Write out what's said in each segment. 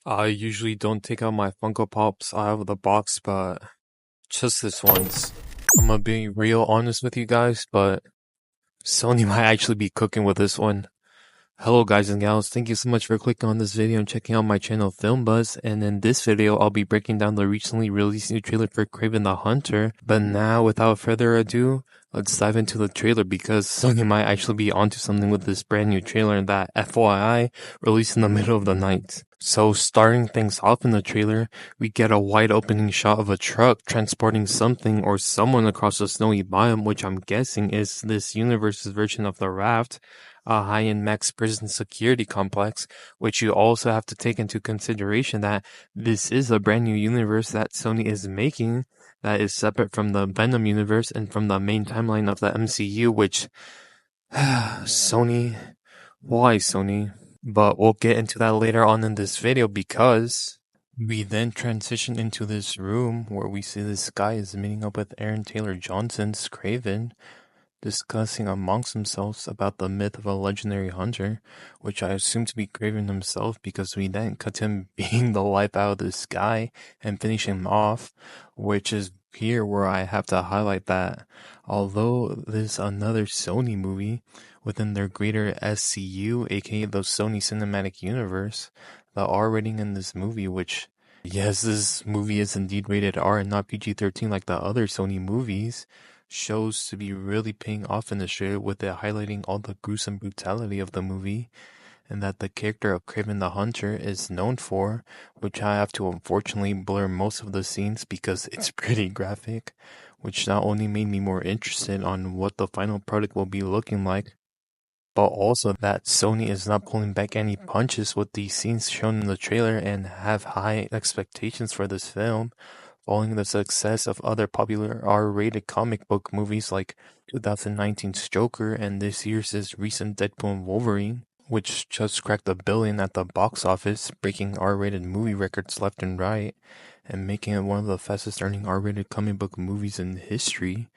I usually don't take out my Funko Pops out of the box, but just this once. I'm gonna be real honest with you guys, but Sony might actually be cooking with this one. Hello guys and gals, thank you so much for clicking on this video and checking out my channel FilmBuzz, and in this video I'll be breaking down the recently released new trailer for Kraven the Hunter. But now, without further ado, let's dive into the trailer because Sony might actually be onto something with this brand new trailer that, FYI, released in the middle of the night. So starting things off in the trailer, we get a wide opening shot of a truck transporting something or someone across a snowy biome, which I'm guessing is this universe's version of the Raft, a high-end max prison security complex, which you also have to take into consideration that this is a brand new universe that Sony is making that is separate from the Venom universe and from the main timeline of the MCU, which Sony, why Sony? But we'll get into that later on in this video because we then transition into this room where we see this guy is meeting up with Aaron Taylor Johnson's Kraven, discussing amongst themselves about the myth of a legendary hunter, which I assume to be Kraven himself because we then cut him beating the life out of this guy and finishing him off, which is here where I have to highlight that although this is another Sony movie within their greater SCU, aka the Sony Cinematic Universe, the R rating in this movie, which yes, this movie is indeed rated R and not PG-13 like the other Sony movies, shows to be really paying off in the trailer, with it highlighting all the gruesome brutality of the movie and that the character of Kraven the Hunter is known for, which I have to unfortunately blur most of the scenes because it's pretty graphic, which not only made me more interested on what the final product will be looking like, but also that Sony is not pulling back any punches with these scenes shown in the trailer and have high expectations for this film, following the success of other popular R-rated comic book movies like 2019's Joker and this year's recent Deadpool and Wolverine, which just cracked $1 billion at the box office, breaking R-rated movie records left and right, and making it one of the fastest earning R-rated comic book movies in history,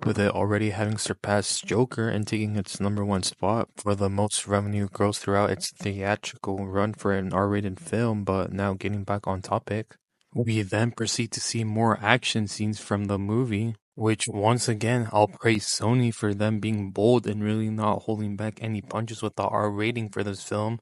with it already having surpassed Joker and taking its #1 spot for the most revenue gross throughout its theatrical run for an R-rated film. But now getting back on topic, we then proceed to see more action scenes from the movie, which once again I'll praise Sony for them being bold and really not holding back any punches with the R rating for this film.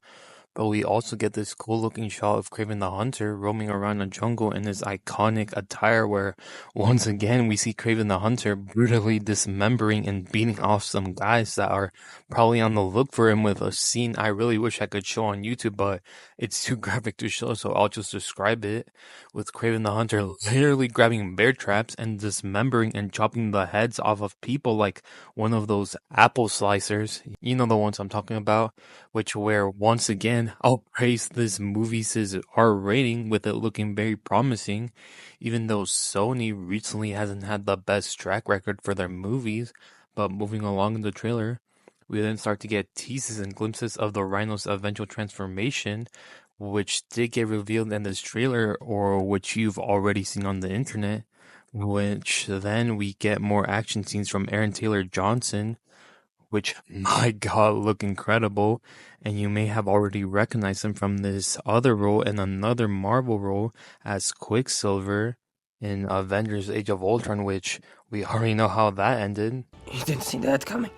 But we also get this cool looking shot of Kraven the Hunter roaming around a jungle in his iconic attire, where once again we see Kraven the Hunter brutally dismembering and beating off some guys that are probably on the look for him, with a scene I really wish I could show on YouTube, but it's too graphic to show, so I'll just describe it, with Kraven the Hunter literally grabbing bear traps and dismembering and chopping the heads off of people like one of those apple slicers, you know the ones I'm talking about, which where once again I'll praise this movie's R rating, with it looking very promising, even though Sony recently hasn't had the best track record for their movies. But moving along in the trailer, we then start to get teases and glimpses of the Rhino's eventual transformation, which did get revealed in this trailer, or which you've already seen on the internet, which then we get more action scenes from Aaron Taylor Johnson, which, my god, look incredible, and you may have already recognized him from this other role and another Marvel role as Quicksilver in Avengers Age of Ultron, which we already know how that ended. You didn't see that coming.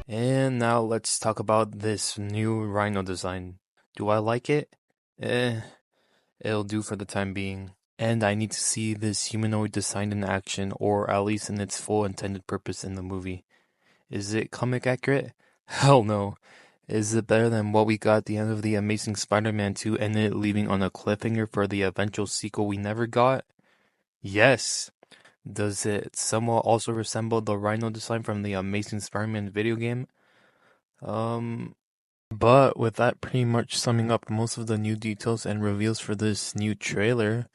And now let's talk about this new Rhino design. Do I like it? It'll do for the time being. And I need to see this humanoid design in action, or at least in its full intended purpose in the movie. Is it comic accurate? Hell no. Is it better than what we got at the end of The Amazing Spider-Man 2 and it leaving on a cliffhanger for the eventual sequel we never got? Yes. Does it somewhat also resemble the Rhino design from the Amazing Spider-Man video game? But with that pretty much summing up most of the new details and reveals for this new trailer,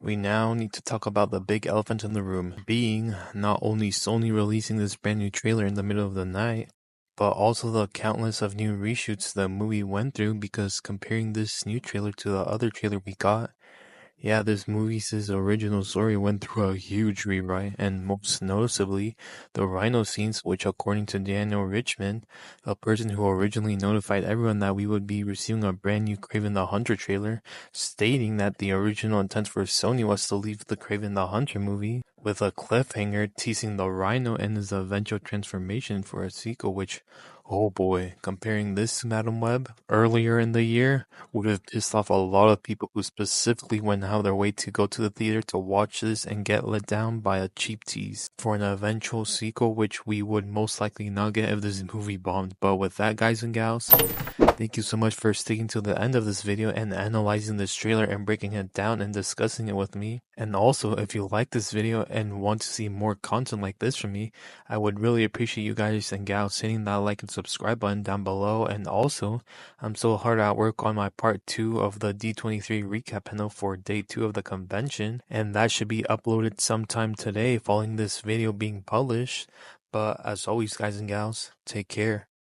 we now need to talk about the big elephant in the room, being not only Sony releasing this brand new trailer in the middle of the night, but also the countless of new reshoots the movie went through, because comparing this new trailer to the other trailer we got, Yeah, this movie's original story went through a huge rewrite, and most noticeably, the rhino scenes, which according to Daniel Richmond, a person who originally notified everyone that we would be receiving a brand new Kraven the Hunter trailer, stating that the original intent for Sony was to leave the Kraven the Hunter movie with a cliffhanger teasing the rhino and his eventual transformation for a sequel, which, oh boy, comparing this to Madam Web earlier in the year would have pissed off a lot of people who specifically went out of their way to go to the theater to watch this and get let down by a cheap tease for an eventual sequel, which we would most likely not get if this movie bombed. But with that, guys and gals, thank you so much for sticking to the end of this video and analyzing this trailer and breaking it down and discussing it with me. And also, if you like this video and want to see more content like this from me, I would really appreciate you guys and gals hitting that like and subscribe button down below. And also, I'm so hard at work on my part 2 of the D23 recap panel for day 2 of the convention, and that should be uploaded sometime today following this video being published. But as always, guys and gals, take care.